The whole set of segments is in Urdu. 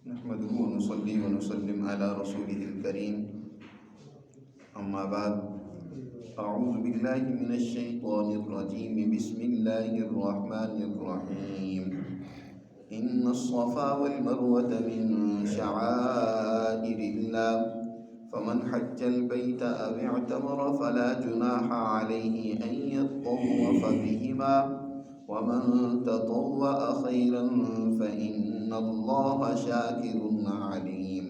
نحمده ونصلي ونسلم على رسوله الكريم أما بعد أعوذ بالله من الشيطان الرجيم بسم الله الرحمن الرحيم إن الصفا والمروة من شعائر الله فمن حج البيت أو اعتمر فلا جناح عليه أن يطوف بهما ومن تطوع خيرا فإن الله شاكر عليم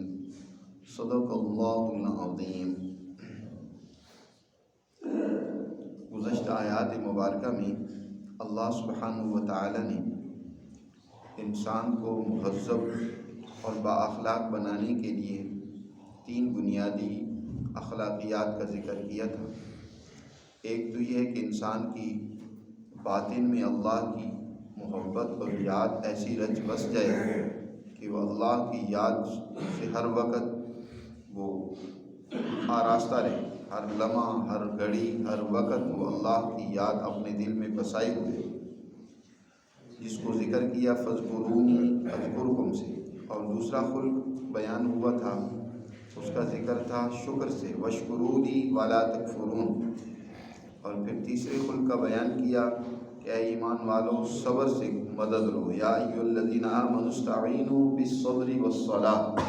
صدق اللہ العظیم۔ گزشتہ آیات مبارکہ میں اللہ سبحانہ و تعالی نے انسان کو مہذب اور بااخلاق بنانے کے لیے 3 بنیادی اخلاقیات کا ذکر کیا تھا۔ ایک تو یہ ہے کہ انسان کی باطن میں اللہ کی محبت اور یاد ایسی رچ بس جائے کہ وہ اللہ کی یاد سے ہر وقت وہ آراستہ رہے، ہر لمحہ، ہر گھڑی، ہر وقت وہ اللہ کی یاد اپنے دل میں بسائے ہوئے، جس کو ذکر کیا فاذکرونی اذکرکم سے۔ اور دوسرا خلق بیان ہوا تھا، اس کا ذکر تھا شکر سے، واشکرونی ولا تکفرون۔ اور پھر تیسرے خلق کا بیان کیا کہ اے ایمان والو صبر سے مدد لو، یا ایھا الذین آمنوا استعینوا بالصبر والصلاۃ۔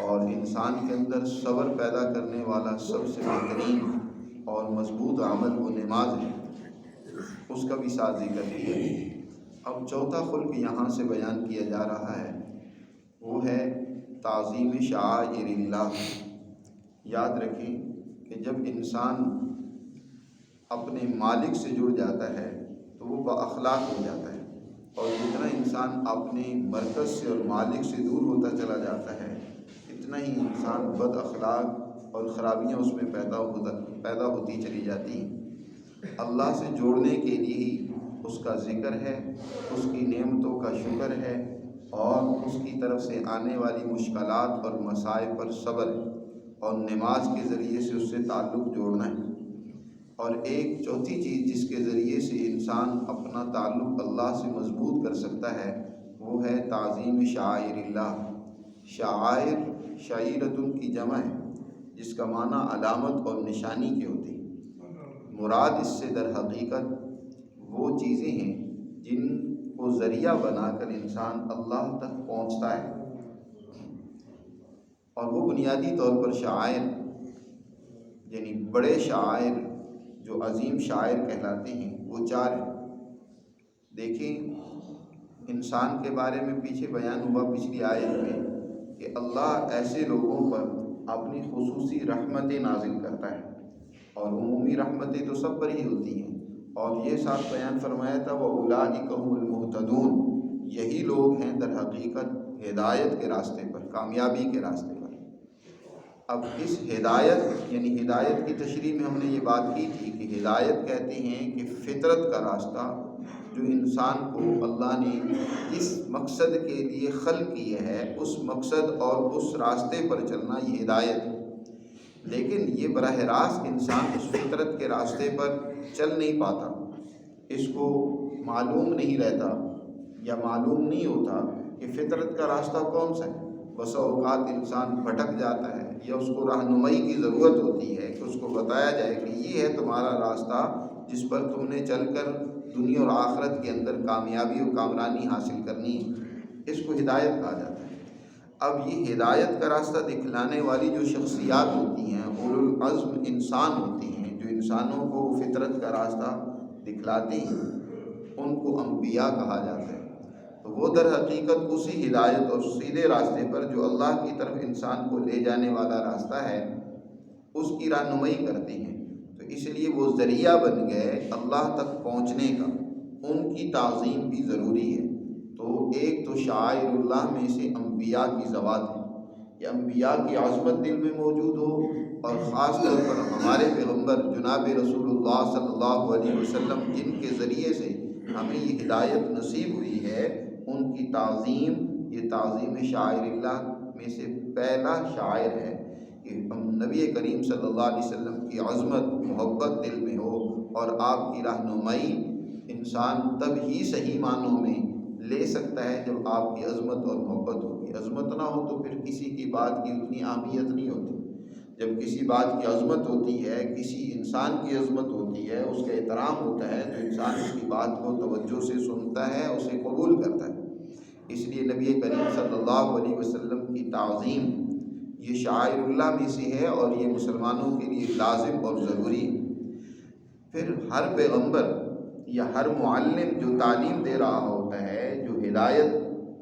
اور انسان کے اندر صبر پیدا کرنے والا سب سے بہترین اور مضبوط عمل وہ نماز ہے، اس کا بھی ساتھ ذکر کیا۔ اب چوتھا خلق یہاں سے بیان کیا جا رہا ہے، وہ ہے تعظیم شعائر اللہ۔ یاد رکھیں کہ جب انسان اپنے مالک سے جڑ جاتا ہے تو وہ بااخلاق ہو جاتا ہے، اور جتنا انسان اپنے مرکز سے اور مالک سے دور ہوتا چلا جاتا ہے اتنا ہی انسان بد اخلاق اور خرابیاں اس میں پیدا ہوتی چلی جاتی ہیں۔ اللہ سے جوڑنے کے لیے ہی اس کا ذکر ہے، اس کی نعمتوں کا شکر ہے، اور اس کی طرف سے آنے والی مشکلات اور مصائب پر صبر ہے، اور نماز کے ذریعے سے اس سے تعلق جوڑنا ہے۔ اور ایک چوتھی چیز جس کے ذریعے سے انسان اپنا تعلق اللہ سے مضبوط کر سکتا ہے وہ ہے تعظیم شعائر اللہ۔ شعائر شعیرۃ کی جمع ہے، جس کا معنی علامت اور نشانی کے ہوتے ہیں۔ مراد اس سے در حقیقت وہ چیزیں ہیں جن کو ذریعہ بنا کر انسان اللہ تک پہنچتا ہے، اور وہ بنیادی طور پر شعائر یعنی بڑے شعائر جو عظیم شاعر کہلاتے ہیں وہ 4 ہیں۔ دیکھیں انسان کے بارے میں پیچھے بیان ہوا پچھلی آیت میں کہ اللہ ایسے لوگوں پر اپنی خصوصی رحمتیں نازل کرتا ہے، اور عمومی رحمتیں تو سب پر ہی ہوتی ہیں، اور یہ ساتھ بیان فرمایا تھا وَأُولَٰئِکَ هُمُ الْمُهْتَدُونَ، یہی لوگ ہیں در حقیقت ہدایت کے راستے پر، کامیابی کے راستے پر۔ اب اس ہدایت یعنی ہدایت کی تشریح میں ہم نے یہ بات کی تھی کہ ہدایت کہتے ہیں کہ فطرت کا راستہ جو انسان کو اللہ نے اس مقصد کے لیے خلق کیا ہے، اس مقصد اور اس راستے پر چلنا یہ ہدایت ہے۔ لیکن یہ براہ راست انسان اس فطرت کے راستے پر چل نہیں پاتا، اس کو معلوم نہیں رہتا یا معلوم نہیں ہوتا کہ فطرت کا راستہ کون سا ہے۔ بسا اوقات انسان بھٹک جاتا ہے یا اس کو رہنمائی کی ضرورت ہوتی ہے کہ اس کو بتایا جائے کہ یہ ہے تمہارا راستہ جس پر تم نے چل کر دنیا اور آخرت کے اندر کامیابی اور کامرانی حاصل کرنی ہے، اس کو ہدایت کہا جاتا ہے۔ اب یہ ہدایت کا راستہ دکھلانے والی جو شخصیات ہوتی ہیں، اولو العزم انسان ہوتے ہیں جو انسانوں کو فطرت کا راستہ دکھلاتے ہیں، ان کو انبیاء کہا جاتا ہے۔ تو وہ در حقیقت اسی ہدایت اور سیدھے راستے پر جو اللہ کی طرف انسان کو لے جانے والا راستہ ہے اس کی رہنمائی کرتے ہیں، تو اس لیے وہ ذریعہ بن گئے اللہ تک پہنچنے کا، ان کی تعظیم بھی ضروری ہے۔ تو ایک تو شعائر اللہ میں سے انبیاء کی ذوات ہے کہ انبیاء کی عظمت دل میں موجود ہو، اور خاص طور پر ہمارے پیغمبر جناب رسول اللہ صلی اللہ علیہ وسلم جن کے ذریعے سے ہمیں یہ ہدایت نصیب ہوئی ہے، ان کی تعظیم، یہ تعظیم شعائر اللہ میں سے پہلا شاعر ہے کہ نبی کریم صلی اللہ علیہ وسلم کی عظمت محبت دل میں ہو، اور آپ کی رہنمائی انسان تب ہی صحیح معنوں میں لے سکتا ہے جب آپ کی عظمت اور محبت ہوگی۔ عظمت عظمت نہ ہو تو پھر کسی کی بات کی اتنی اہمیت نہیں ہوتی۔ جب کسی بات کی عظمت ہوتی ہے، کسی انسان کی عظمت ہوتی ہے، اس کا احترام ہوتا ہے، تو انسان اس کی بات کو توجہ سے سنتا ہے، اسے قبول کرتا ہے۔ اس لیے نبی کریم صلی اللہ علیہ وسلم کی تعظیم یہ شعائر اللہ میں سے ہے، اور یہ مسلمانوں کے لیے لازم اور ضروری ہے۔ پھر ہر پیغمبر یا ہر معلم جو تعلیم دے رہا ہوتا ہے، جو ہدایت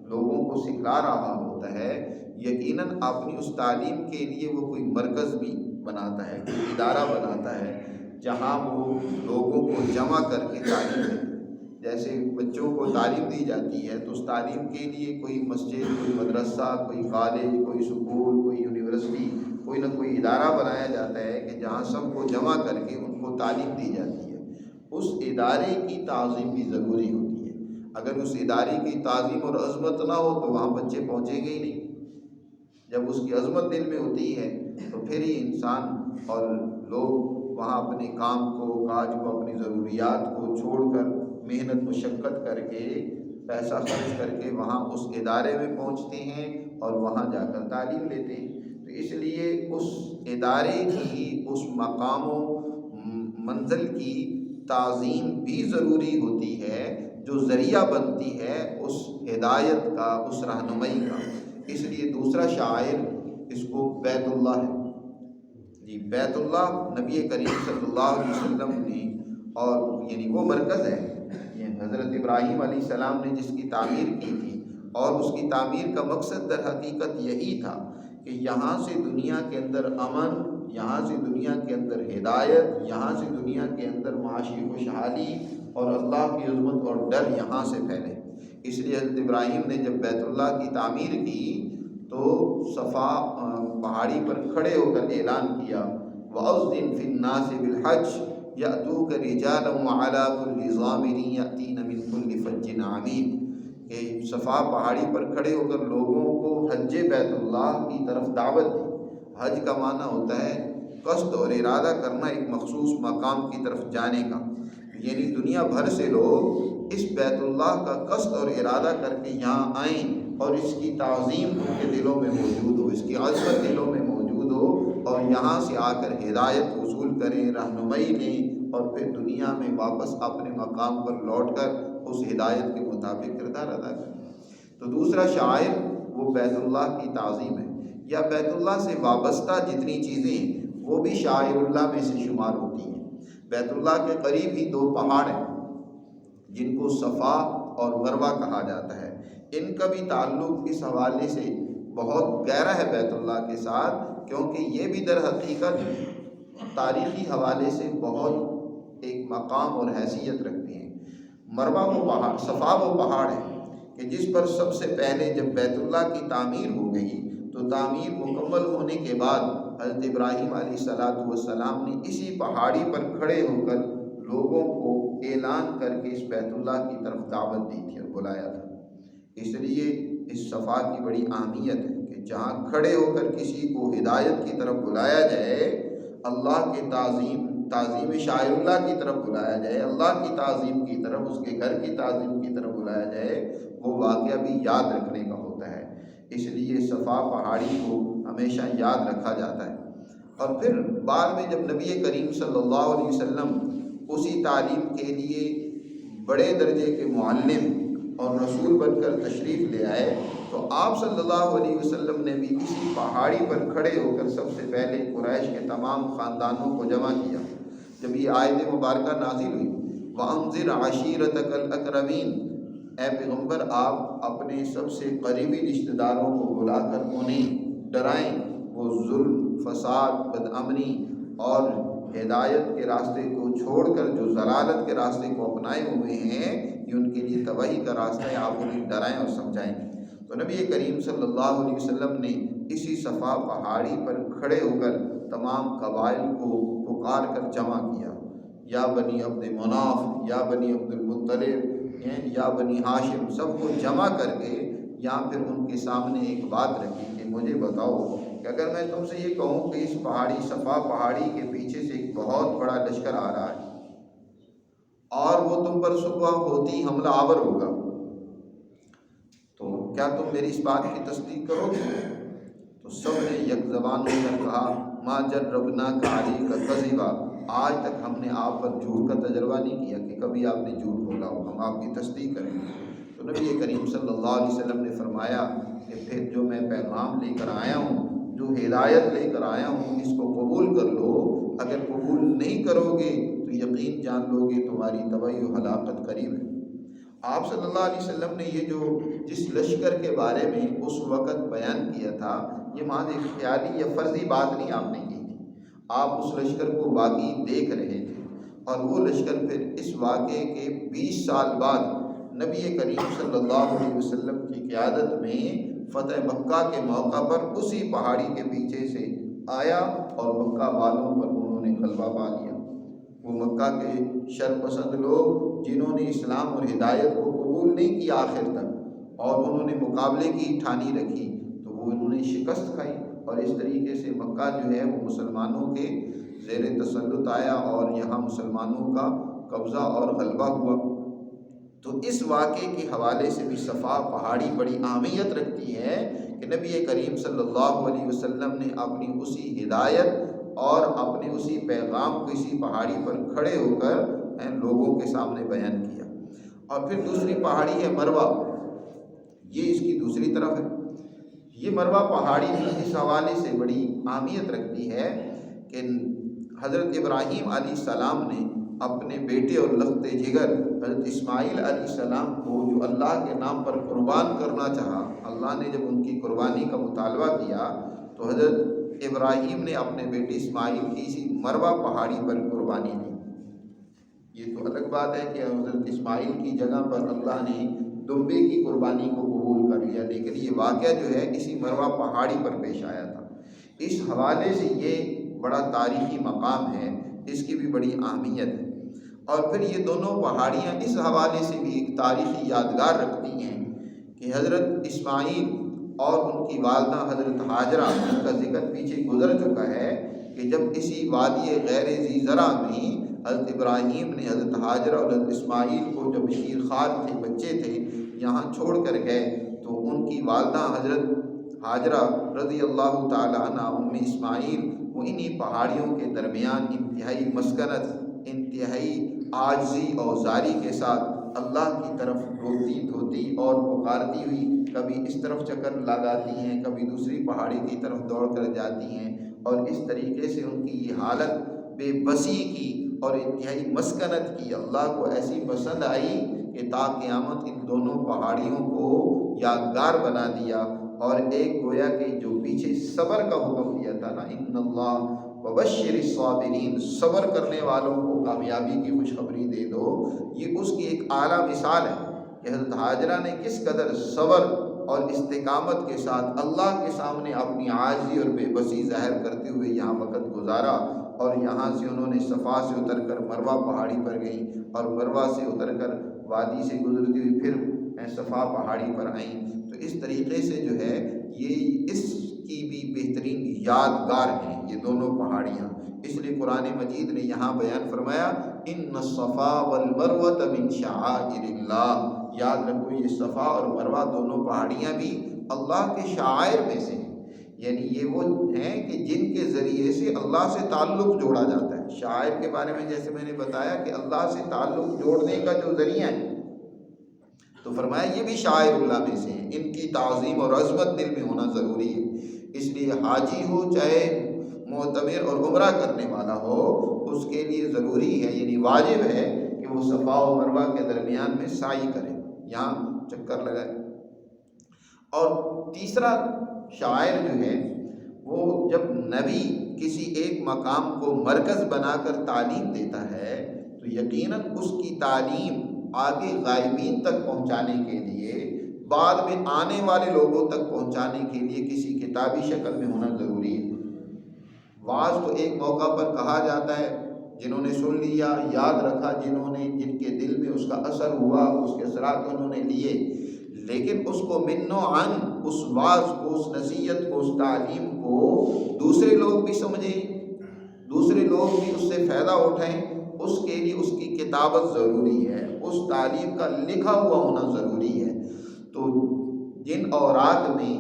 لوگوں کو سکھلا رہا ہوتا ہے، یقیناً اپنی اس تعلیم کے لیے وہ کوئی مرکز بھی بناتا ہے، کوئی ادارہ بناتا ہے جہاں وہ لوگوں کو جمع کر کے تعلیم دیتا ہے۔ جیسے بچوں کو تعلیم دی جاتی ہے تو اس تعلیم کے لیے کوئی مسجد، کوئی مدرسہ، کوئی کالج، کوئی سکول، کوئی یونیورسٹی، کوئی نہ کوئی ادارہ بنایا جاتا ہے کہ جہاں سب کو جمع کر کے ان کو تعلیم دی جاتی ہے۔ اس ادارے کی تعظیم بھی ضروری ہوتی ہے۔ اگر اس ادارے کی تعظیم اور عظمت نہ ہو تو وہاں بچے پہنچیں گے ہی نہیں۔ جب اس کی عظمت دل میں ہوتی ہے تو پھر ہی انسان اور لوگ وہاں اپنے کام کو، کاج کو، اپنی ضروریات کو چھوڑ کر، محنت مشقت کر کے، پیسہ خرچ کر کے وہاں اس ادارے میں پہنچتے ہیں اور وہاں جا کر تعلیم لیتے ہیں۔ تو اس لیے اس ادارے کی، اس مقام و منزل کی تعظیم بھی ضروری ہوتی ہے، جو ذریعہ بنتی ہے اس ہدایت کا، اس رہنمائی کا۔ اس لیے دوسرا شاعر اس کو بیت اللہ ہے۔ جی، بیت اللہ نبی کریم صلی اللہ علیہ وسلم نے، اور یعنی وہ مرکز ہے، یہ حضرت ابراہیم علیہ السلام نے جس کی تعمیر کی تھی، اور اس کی تعمیر کا مقصد در حقیقت یہی تھا کہ یہاں سے دنیا کے اندر امن، یہاں سے دنیا کے اندر ہدایت، یہاں سے دنیا کے اندر معاشی خوشحالی اور اللہ کی عظمت اور ڈر یہاں سے پھیلے۔ اس لیے حضرت ابراہیم نے جب بیت اللہ کی تعمیر کی تو صفا پہاڑی پر کھڑے ہو کر اعلان کیا، وَأَذِّن فِي النَّاسِ بِالْحَجِّ يَأْتُوكَ رِجَالًا وَعَلَىٰ كُلِّ ضَامِرٍ يَأْتِينَ مِنْ كُلِّ فَجٍّ عَمِيقٍ، کہ صفا پہاڑی پر کھڑے ہو کر لوگوں کو حج بیت اللہ کی طرف دعوت دی۔ حج کا معنی ہوتا ہے قصد اور ارادہ کرنا ایک مخصوص مقام کی طرف جانے کا، یعنی دنیا بھر سے لوگ اس بیت اللہ کا قصد اور ارادہ کر کے یہاں آئیں اور اس کی تعظیم ان کے دلوں میں موجود ہو، اس کی عظمت دلوں میں موجود ہو، اور یہاں سے آ کر ہدایت وصول کریں، رہنمائی لیں، اور پھر دنیا میں واپس اپنے مقام پر لوٹ کر اس ہدایت کے مطابق کردار ادا کریں۔ تو دوسرا شاعر وہ بیت اللہ کی تعظیم ہے، یا بیت اللہ سے وابستہ جتنی چیزیں ہیں وہ بھی شاعر اللہ میں سے شمار ہوتی ہیں۔ بیت اللہ کے قریب ہی دو پہاڑ ہیں جن کو صفا اور مروہ کہا جاتا ہے۔ ان کا بھی تعلق اس حوالے سے بہت گہرا ہے بیت اللہ کے ساتھ، کیونکہ یہ بھی در حقیقت تاریخی حوالے سے بہت ایک مقام اور حیثیت رکھتے ہیں۔ مروہ وہ پہاڑ، صفا وہ پہاڑ ہے کہ جس پر سب سے پہلے جب بیت اللہ کی تعمیر ہو گئی تو تعمیر مکمل ہونے کے بعد حضرت ابراہیم علیہ السلام نے اسی پہاڑی پر کھڑے ہو کر لوگوں کو اعلان کر کے اس بیت اللہ کی طرف دعوت دی تھی اور بلایا تھا۔ اس لیے اس صفا کی بڑی اہمیت ہے کہ جہاں کھڑے ہو کر کسی کو ہدایت کی طرف بلایا جائے، اللہ کے تعظیم شاعر اللہ کی طرف بلایا جائے، اللہ کی تعظیم کی طرف، اس کے گھر کی تعظیم کی طرف بلایا جائے، وہ واقعہ بھی یاد رکھنے کا ہوتا ہے۔ اس لیے صفا پہاڑی کو ہمیشہ یاد رکھا جاتا ہے۔ اور پھر بعد میں جب نبی کریم صلی اللہ علیہ وسلم اسی تعلیم کے لیے بڑے درجے کے معلم اور رسول بن کر تشریف لے آئے تو آپ صلی اللہ علیہ وسلم نے بھی اسی پہاڑی پر کھڑے ہو کر سب سے پہلے قریش کے تمام خاندانوں کو جمع کیا۔ جب یہ آیت مبارکہ نازل ہوئی، وَأَنذِرْ عَشِيرَتَكَ الْأَقْرَبِينَ، اے پیغمبر آپ اپنے سب سے قریبی رشتہ داروں کو بلا کر انہیں ڈرائیں، وہ ظلم، فساد، بدامنی اور ہدایت کے راستے کو چھوڑ کر جو ضلالت کے راستے کو اپنائے ہوئے ہیں، یہ ان کے لیے تباہی کا راستہ ہے، آپ انہیں ڈرائیں اور سمجھائیں۔ تو نبی کریم صلی اللہ علیہ وسلم نے اسی صفا پہاڑی پر کھڑے ہو کر تمام قبائل کو پکار کر جمع کیا، یا بنی عبد مناف، یا بنی عبد المطلب، یا بنی ہاشم، سب کو جمع کر کے یا پھر ان کے سامنے ایک بات رکھی کہ مجھے بتاؤ کہ اگر میں تم سے یہ کہوں کہ اس پہاڑی صفا پہاڑی کے پیچھے سے ایک بہت بڑا لشکر آ رہا ہے اور وہ تم پر صبح ہوتی حملہ آور ہوگا، تو کیا تم میری اس بات کی تصدیق کرو گے؟ تو سب نے یک زبان ہو کر کہا ما جربناک علیک کذبا، آج تک ہم نے آپ پر جھوٹ کا تجربہ نہیں کیا کہ کبھی آپ نے جھوٹ بولا ہو، ہم آپ کی تصدیق کریں گے۔ تو نبی کریم صلی اللہ علیہ وسلم نے فرمایا کہ پھر جو میں پیغام لے کر آیا ہوں، جو ہدایت لے کر آیا ہوں، اس کو قبول کر لو۔ اگر قبول نہیں کرو گے تو یقین جان لو گے تمہاری تباہی و ہلاکت قریب ہے۔ آپ صلی اللہ علیہ وسلم نے یہ جو جس لشکر کے بارے میں اس وقت بیان کیا تھا، یہ محض ایک خیالی یا فرضی بات نہیں آپ نے کی تھی، آپ اس لشکر کو واقعی دیکھ رہے تھے۔ اور وہ لشکر پھر اس واقعے کے 20 سال بعد نبی کریم صلی اللہ علیہ وسلم کی قیادت میں فتح مکہ کے موقع پر اسی پہاڑی کے پیچھے سے آیا اور مکہ والوں پر انہوں نے غلبہ پا لیا۔ وہ مکہ کے شر پسند لوگ جنہوں نے اسلام اور ہدایت کو قبول نہیں کیا آخر تک، اور انہوں نے مقابلے کی ٹھانی رکھی، تو وہ انہوں نے شکست کھائی، اور اس طریقے سے مکہ جو ہے وہ مسلمانوں کے زیر تسلط آیا اور یہاں مسلمانوں کا قبضہ اور غلبہ ہوا۔ تو اس واقعے کے حوالے سے بھی صفا پہاڑی بڑی اہمیت رکھتی ہے کہ نبی کریم صلی اللہ علیہ وسلم نے اپنی اسی ہدایت اور اپنے اسی پیغام کو اسی پہاڑی پر کھڑے ہو کر لوگوں کے سامنے بیان کیا۔ اور پھر دوسری پہاڑی ہے مروہ، یہ اس کی دوسری طرف ہے۔ یہ مروہ پہاڑی بھی اس حوالے سے بڑی اہمیت رکھتی ہے کہ حضرت ابراہیم علیہ السلام نے اپنے بیٹے اور لخت جگر حضرت اسماعیل علیہ السلام کو جو اللہ کے نام پر قربان کرنا چاہا، اللہ نے جب ان کی قربانی کا مطالبہ کیا تو حضرت ابراہیم نے اپنے بیٹے اسماعیل کی اسی مروہ پہاڑی پر قربانی دی۔ یہ تو الگ بات ہے کہ حضرت اسماعیل کی جگہ پر اللہ نے دمبے کی قربانی کو قبول کر لیا، لیکن یہ واقعہ جو ہے اسی مروہ پہاڑی پر پیش آیا تھا۔ اس حوالے سے یہ بڑا تاریخی مقام ہے، اس کی بھی بڑی اہمیت ہے۔ اور پھر یہ دونوں پہاڑیاں اس حوالے سے بھی ایک تاریخی یادگار رکھتی ہیں کہ حضرت اسماعیل اور ان کی والدہ حضرت ہاجرہ، جن کا ذکر پیچھے گزر چکا ہے، کہ جب اسی وادی غیر ذی زرع میں حضرت ابراہیم نے حضرت ہاجرہ اور حضرت اسماعیل کو جب شیرخوار تھے، بچے تھے، یہاں چھوڑ کر گئے، تو ان کی والدہ حضرت ہاجرہ رضی اللہ تعالی عنہ ام اسماعیل وہ انہی پہاڑیوں کے درمیان انتہائی مسکنت، انتہائی عاجزی اور زاری کے ساتھ اللہ کی طرف روتی دھوتی اور پکارتی ہوئی کبھی اس طرف چکر لگاتی ہیں، کبھی دوسری پہاڑی کی طرف دوڑ کر جاتی ہیں، اور اس طریقے سے ان کی یہ حالت بے بسی کی اور انتہائی مسکنت کی اللہ کو ایسی پسند آئی کہ تا قیامت ان دونوں پہاڑیوں کو یادگار بنا دیا۔ اور ایک گویا کہ جو پیچھے صبر کا حکم دیا تھا نا، ان اللہ وبشر الصابرین، صبر کرنے والوں کو کامیابی کی خوشخبری دے دو، یہ اس کی ایک اعلیٰ مثال ہے کہ حضرت ہاجرہ نے کس قدر صبر اور استقامت کے ساتھ اللہ کے سامنے اپنی عاجزی اور بے بسی ظاہر کرتے ہوئے یہاں وقت گزارا، اور یہاں سے انہوں نے صفا سے اتر کر مروہ پہاڑی پر گئیں، اور مروہ سے اتر کر وادی سے گزرتی ہوئی پھر صفا پہاڑی پر آئیں۔ تو اس طریقے سے جو ہے یہ اس کی بھی بہترین یادگار ہیں یہ دونوں پہاڑیاں۔ اس لیے قرآن مجید نے یہاں بیان فرمایا ان الصفا والمروۃ من شعائر اللہ، یاد رکھو یہ صفا اور مروہ دونوں پہاڑیاں بھی اللہ کے شعائر میں سے ہیں، یعنی یہ وہ ہیں کہ جن کے ذریعے سے اللہ سے تعلق جوڑا جاتا ہے۔ شاعر کے بارے میں جیسے میں نے بتایا کہ اللہ سے تعلق جوڑنے کا جو ذریعہ ہے، تو فرمایا یہ بھی شاعر اللہ میں سے ہیں، ان کی تعظیم اور عظمت دل میں ہونا ضروری ہے۔ اس لیے حاجی ہو چاہے معتمر اور عمرہ کرنے والا ہو، اس کے لیے ضروری ہے، یعنی واجب ہے کہ وہ صفا و مروہ کے درمیان میں سعی کرے، یہاں چکر لگائے۔ اور تیسرا شاعر جو ہے وہ جب نبی کسی ایک مقام کو مرکز بنا کر تعلیم دیتا ہے تو یقیناً اس کی تعلیم آگے غائبین تک پہنچانے کے لیے، بعد میں آنے والے لوگوں تک پہنچانے کے لیے کسی کتابی شکل میں ہونا ضروری ہے۔ واعظ تو ایک موقع پر کہا جاتا ہے، جنہوں نے سن لیا یاد رکھا، جن کے دل میں اس کا اثر ہوا، اس کے اثرات انہوں نے لیے، لیکن اس کو من و عن، اس واعظ کو، اس نصیحت کو، اس تعلیم کو دوسرے لوگ بھی سمجھیں، دوسرے لوگ بھی اس سے فائدہ اٹھائیں، اس کے لیے اس کی کتابت ضروری ہے، اس تعلیم کا لکھا ہوا ہونا ضروری ہے۔ تو جن اوراق میں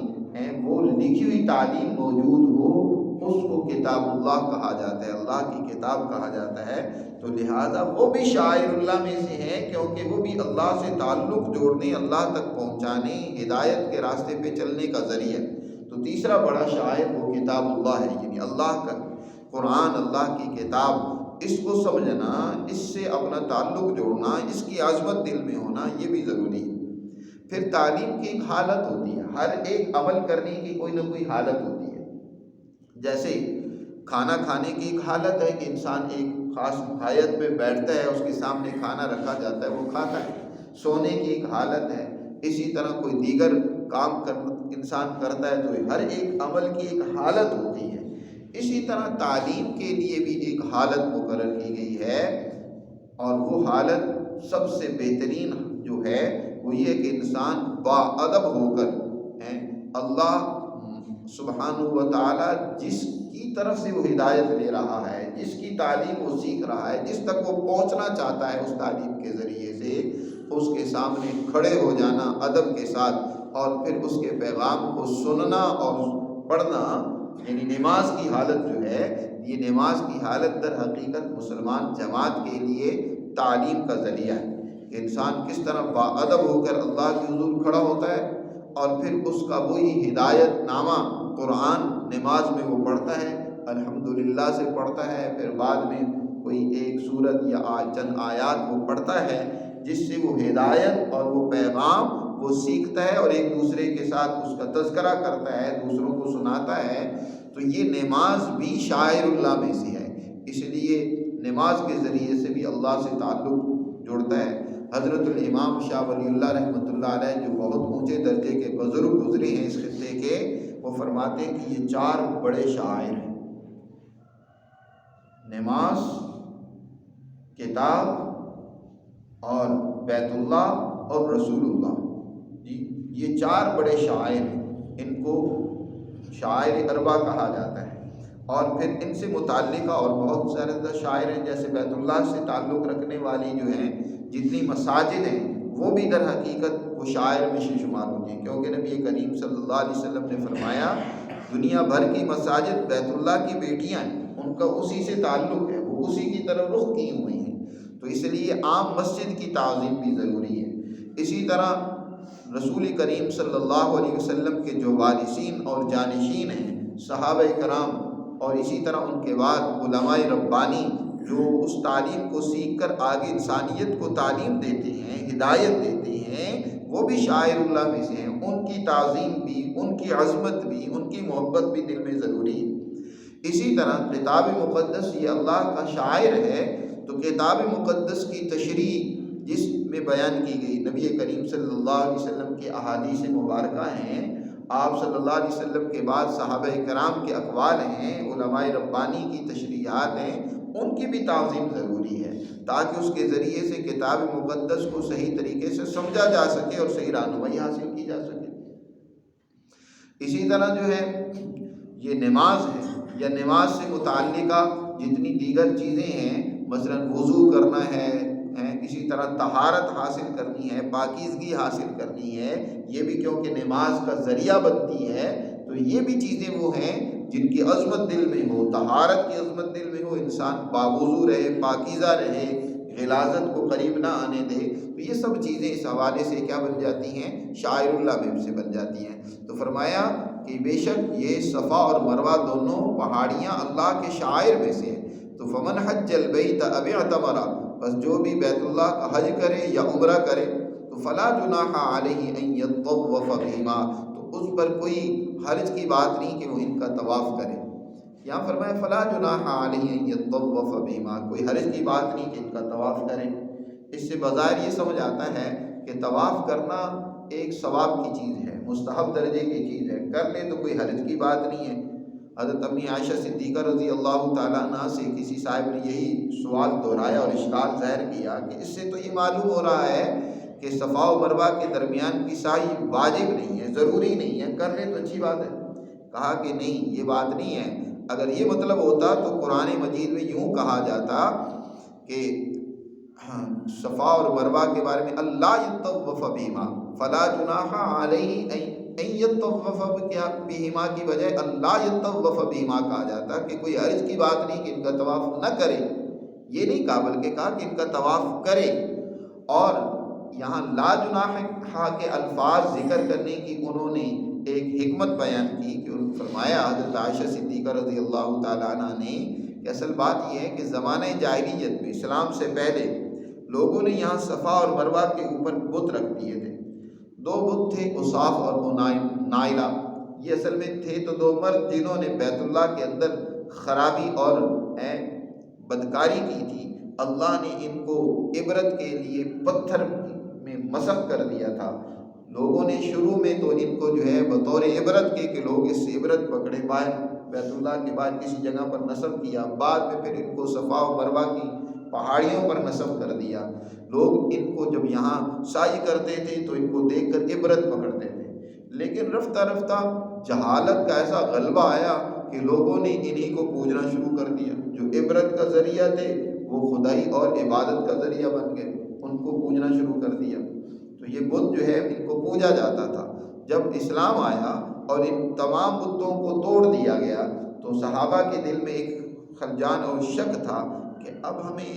وہ لکھی ہوئی تعلیم موجود ہو اس کو کتاب اللہ کہا جاتا ہے، اللہ کی کتاب کہا جاتا ہے۔ تو لہٰذا وہ بھی شاعر اللہ میں سے ہے، کیونکہ وہ بھی اللہ سے تعلق جوڑنے، اللہ تک پہنچانے، ہدایت کے راستے پہ چلنے کا ذریعہ۔ تو تیسرا بڑا شاعر وہ کتاب اللہ ہے، یعنی اللہ کا قرآن، اللہ کی کتاب، اس کو سمجھنا، اس سے اپنا تعلق جوڑنا، اس کی عظمت دل میں ہونا، یہ بھی ضروری ہے۔ پھر تعلیم کی ایک حالت ہوتی ہے، ہر ایک عمل کرنے کی کوئی نہ کوئی حالت ہوتی ہے۔ جیسے کھانا کھانے کی ایک حالت ہے کہ انسان ایک خاص حیت میں بیٹھتا ہے، اس کے سامنے کھانا رکھا جاتا ہے، وہ کھاتا ہے۔ سونے کی ایک حالت ہے، اسی طرح کوئی دیگر کام انسان کرتا ہے، تو ہر ایک عمل کی ایک حالت ہوتی ہے۔ اسی طرح تعلیم کے لیے بھی ایک حالت مقرر کی گئی ہے، اور وہ حالت سب سے بہترین جو ہے وہ یہ کہ انسان باادب ہو کر اللہ سبحانہ و تعالی جس کی طرف سے وہ ہدایت لے رہا ہے، جس کی تعلیم وہ سیکھ رہا ہے، جس تک وہ پہنچنا چاہتا ہے اس تعلیم کے ذریعے سے، اس کے سامنے کھڑے ہو جانا ادب کے ساتھ، اور پھر اس کے پیغام کو سننا اور پڑھنا، یعنی نماز کی حالت جو ہے، یہ نماز کی حالت در حقیقت مسلمان جماعت کے لیے تعلیم کا ذریعہ ہے کہ انسان کس طرح باادب ہو کر اللہ کے حضور کھڑا ہوتا ہے، اور پھر اس کا وہی ہدایت نامہ قرآن نماز میں وہ پڑھتا ہے، الحمدللہ سے پڑھتا ہے، پھر بعد میں کوئی ایک سورت یا چند آیات وہ پڑھتا ہے، جس سے وہ ہدایت اور وہ پیغام وہ سیکھتا ہے، اور ایک دوسرے کے ساتھ اس کا تذکرہ کرتا ہے، دوسروں کو سناتا ہے۔ تو یہ نماز بھی شاعر اللہ میں سے ہے، اس لیے نماز کے ذریعے سے بھی اللہ سے تعلق جڑتا ہے۔ حضرت الامام شاہ ولی اللہ رحمۃ اللہ علیہ، جو بہت اونچے درجے کے بزرگ گزرے ہیں اس خطے کے، وہ فرماتے ہیں کہ یہ 4 بڑے شاعر ہیں: نماز، کتاب اور بیت اللہ اور رسول اللہ۔ جی یہ 4 بڑے شاعر ہیں، ان کو شاعر اربع کہا جاتا ہے۔ اور پھر ان سے متعلقہ اور بہت سارے شاعر ہیں، جیسے بیت اللہ سے تعلق رکھنے والی جو ہیں جتنی مساجد ہیں، وہ بھی در حقیقت وہ شاعر میں سے شمار ہوتی ہیں، کیونکہ نبی کریم صلی اللہ علیہ وسلم نے فرمایا دنیا بھر کی مساجد بیت اللہ کی بیٹیاں ہیں، ان کا اسی سے تعلق ہے، وہ اسی کی طرف رخ کی ہوئی ہیں، تو اس لیے عام مسجد کی تعظیم بھی ضروری ہے۔ اسی طرح رسول کریم صلی اللہ علیہ وسلم کے جو وارثین اور جانشین ہیں، صحابہ کرام، اور اسی طرح ان کے بعد علماء ربانی جو اس تعلیم کو سیکھ کر آگے انسانیت کو تعلیم دیتے ہیں، ہدایت دیتے ہیں، وہ بھی شاعر اللہ میں سے ہیں۔ ان کی تعظیم بھی، ان کی عظمت بھی، ان کی محبت بھی دل میں ضروری ہے۔ اسی طرح کتاب مقدس یہ اللہ کا شاعر ہے، تو کتاب مقدس کی تشریح جس میں بیان کی گئی، نبی کریم صلی اللہ علیہ وسلم کے احادیث مبارکہ ہیں، آپ صلی اللہ علیہ وسلم کے بعد صحابہ کرام کے اقوال ہیں، علماء ربانی کی تشریحات ہیں، ان کی بھی تعظیم ضروری ہے، تاکہ اس کے ذریعے سے کتاب مقدس کو صحیح طریقے سے سمجھا جا سکے اور صحیح رہنمائی حاصل کی جا سکے۔ اسی طرح جو ہے یہ نماز ہے، یا نماز سے متعلقہ جتنی دیگر چیزیں ہیں، مثلا وضو کرنا ہے، اسی طرح طہارت حاصل کرنی ہے، پاکیزگی حاصل کرنی ہے، یہ بھی کیونکہ نماز کا ذریعہ بنتی ہے، تو یہ بھی چیزیں وہ ہیں جن کی عظمت دل میں ہو، طہارت کی عظمت دل میں ہو، انسان باوضو رہے، پاکیزہ رہے، غلاظت کو قریب نہ آنے دے، تو یہ سب چیزیں اس حوالے سے کیا بن جاتی ہیں؟ شاعر اللہ میں سے بن جاتی ہیں۔ تو فرمایا کہ بے شک یہ صفا اور مروہ دونوں پہاڑیاں اللہ کے شاعر میں سے ہیں، تو فمن حج البیت او اعتمر، بس جو بھی بیت اللہ کا حج کرے یا عمرہ کرے، تو فلا جناح علیہ ان یطوف بہما، تو اس پر کوئی حرج کی بات نہیں کہ وہ ان کا طواف کرے۔ یہاں فرمایا فلا جناح علیہ ان یطوف بہما، کوئی حرج کی بات نہیں کہ ان کا طواف کرے۔ اس سے بظاہر یہ سمجھ آتا ہے کہ طواف کرنا ایک ثواب کی چیز ہے، مستحب درجے کی چیز ہے، کر لے تو کوئی حرج کی بات نہیں ہے۔ حضرت امی عائشہ صدیقہ رضی اللہ تعالیٰ عنہ سے کسی صاحب نے یہی سوال دہرایا اور اشکال ظاہر کیا کہ اس سے تو یہ معلوم ہو رہا ہے کہ صفا و مروہ کے درمیان کی سعی واجب نہیں ہے، ضروری نہیں ہے، کر لے تو اچھی بات ہے۔ کہا کہ نہیں، یہ بات نہیں ہے، اگر یہ مطلب ہوتا تو قرآن مجید میں یوں کہا جاتا کہ صفا اور مروہ کے بارے میں اللہ یطوف بہما فلا جناح علیہ ان یطوف بہما کی بجائے اللہ یطوف بہما کہا جاتا کہ کوئی حرج کی بات نہیں کہ ان کا طواف نہ کرے، یہ نہیں کہا، بلکہ کہا کہ ان کا طواف کرے۔ اور یہاں لا جناح کے الفاظ ذکر کرنے کی انہوں نے ایک حکمت بیان کی کہ فرمایا حضرت عائشہ صدیقہ رضی اللہ تعالیٰ عنہ نے کہ اصل بات یہ ہے کہ زمانہ جاہلیت میں اسلام سے پہلے لوگوں نے یہاں صفا اور مروہ کے اوپر بت رکھ دیے تھے۔ دو بت تھے، اصاف اور نائلہ۔ یہ اصل میں تھے تو دو مرد جنہوں نے بیت اللہ کے اندر خرابی اور بدکاری کی تھی۔ اللہ نے ان کو عبرت کے لیے پتھر میں مسخ کر دیا تھا۔ لوگوں نے شروع میں تو ان کو جو ہے بطور عبرت کے کہ لوگ اس سے عبرت پکڑے پائے، بیت اللہ کے بعد کسی جگہ پر نصب کیا، بعد میں پھر ان کو صفا و مروہ کی پہاڑیوں پر نصب کر دیا۔ لوگ ان کو جب یہاں سعی کرتے تھے تو ان کو دیکھ کر عبرت پکڑتے تھے، لیکن رفتہ رفتہ جہالت کا ایسا غلبہ آیا کہ لوگوں نے انہی کو پوجنا شروع کر دیا۔ جو عبرت کا ذریعہ تھے وہ خدائی اور عبادت کا ذریعہ بن گئے، ان کو پوجنا شروع کر دیا۔ تو یہ بت جو ہے ان کو پوجا جاتا تھا۔ جب اسلام آیا اور ان تمام بتوں کو توڑ دیا گیا تو صحابہ کے دل میں ایک خلجان اور شک تھا کہ اب ہمیں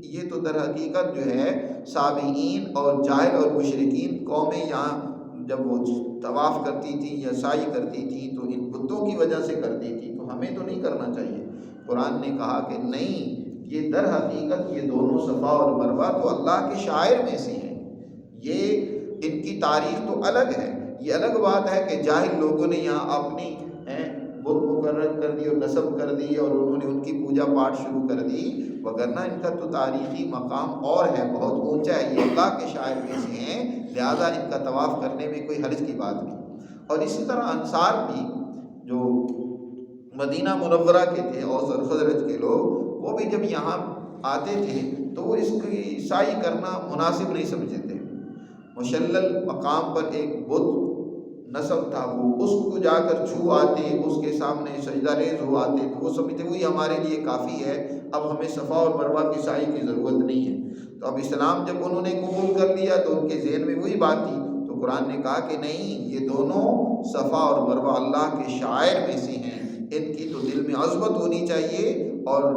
یہ تو در حقیقت جو ہے سابقین اور جاہل اور مشرکین قومیں یہاں جب وہ طواف کرتی تھیں یا سعی کرتی تھیں تو ان بتوں کی وجہ سے کرتی تھی، تو ہمیں تو نہیں کرنا چاہیے۔ قرآن نے کہا کہ نہیں، یہ در حقیقت یہ دونوں صفا اور مروہ تو اللہ کے شاعر میں سے ہیں، یہ ان کی تاریخ تو الگ ہے۔ یہ الگ بات ہے کہ جاہل لوگوں نے یہاں اپنی بت مقرر کر دی اور نصب کر دی اور انہوں نے ان کی پوجا پاٹ شروع کر دی، وگرنہ ان کا تو تاریخی مقام اور ہے، بہت اونچا ہے، یہ اللہ کے شاعر میں سے ہیں، لہذا ان کا طواف کرنے میں کوئی حرج کی بات نہیں۔ اور اسی طرح انصار بھی جو مدینہ منورہ کے تھے، اوس اور خزرج کے لوگ، وہ بھی جب یہاں آتے تھے تو وہ اس کی سعی کرنا مناسب نہیں سمجھتے تھے۔ مشلل مقام پر ایک بت نصب تھا، وہ اس کو جا کر چھو آتے، اس کے سامنے سجدہ ریز ہو آتے تو وہ سمجھتے وہی ہمارے لیے کافی ہے، اب ہمیں صفا اور مروہ کی سعی کی ضرورت نہیں ہے۔ تو اب اسلام جب انہوں نے قبول کر لیا تو ان کے ذہن میں وہی بات تھی، تو قرآن نے کہا کہ نہیں، یہ دونوں صفا اور مروہ اللہ کے شاعر میں سے ہیں، ان کی تو دل میں عظمت ہونی چاہیے، اور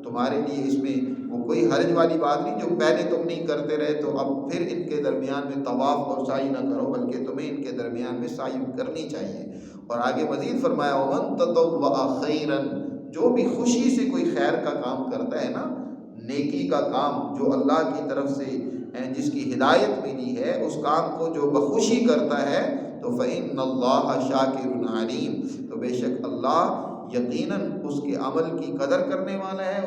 تمہارے لیے اس میں وہ کوئی حرج والی بات نہیں جو پہلے تم نہیں کرتے رہے تو اب پھر ان کے درمیان میں طواف اور سعی نہ کرو، بلکہ تمہیں ان کے درمیان میں سعی کرنی چاہیے۔ اور آگے مزید فرمایا وَمَن تَطَوَّعَ خَيْرًا، جو بھی خوشی سے کوئی خیر کا کام کرتا ہے نا، نیکی کا کام جو اللہ کی طرف سے جس کی ہدایت ملی ہے، اس کام کو جو بخوشی کرتا ہے تو فَإِنَّ اللَّهَ شَاكِرٌ عَلِيمٌ، تو بے شک اللہ یقیناً اس کے عمل کی قدر کرنے والا ہے،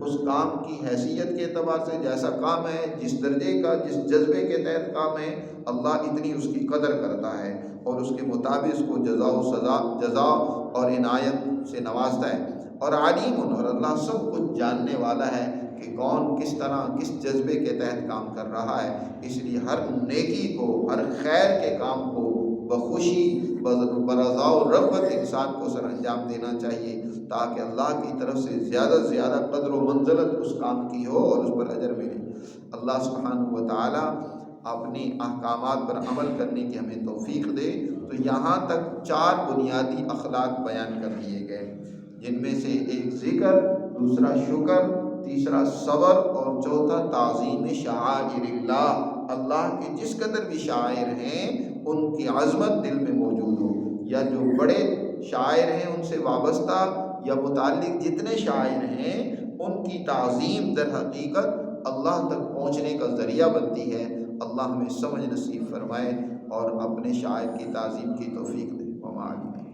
اس کام کی حیثیت کے اعتبار سے جیسا کام ہے، جس درجے کا، جس جذبے کے تحت کام ہے، اللہ اتنی اس کی قدر کرتا ہے اور اس کے مطابق اس کو جزا اور عنایت سے نوازتا ہے۔ اور علیم، اور اللہ سب کچھ جاننے والا ہے کہ کون کس طرح کس جذبے کے تحت کام کر رہا ہے، اس لیے ہر نیکی کو، ہر خیر کے کام کو بخوشی برضا و رغبت انسان کو سر انجام دینا چاہیے، تاکہ اللہ کی طرف سے زیادہ سے زیادہ قدر و منزلت اس کام کی ہو اور اس پر اجر ملے۔ اللہ سبحانہ و تعالی اپنے احکامات پر عمل کرنے کی ہمیں توفیق دے۔ تو یہاں تک 4 بنیادی اخلاق بیان کر دیے گئے، جن میں سے ایک ذکر، دوسرا شکر، تیسرا صبر اور چوتھا تعظیم شعائر اللہ۔ اللہ کے جس قدر بھی شاعر ہیں ان کی عظمت دل میں موجود ہو، یا جو بڑے شاعر ہیں ان سے وابستہ یا متعلق جتنے شاعر ہیں ان کی تعظیم در حقیقت اللہ تک پہنچنے کا ذریعہ بنتی ہے۔ اللہ ہمیں سمجھ نصیب فرمائے اور اپنے شاعر کی تعظیم کی توفیق دے۔ وما علینا۔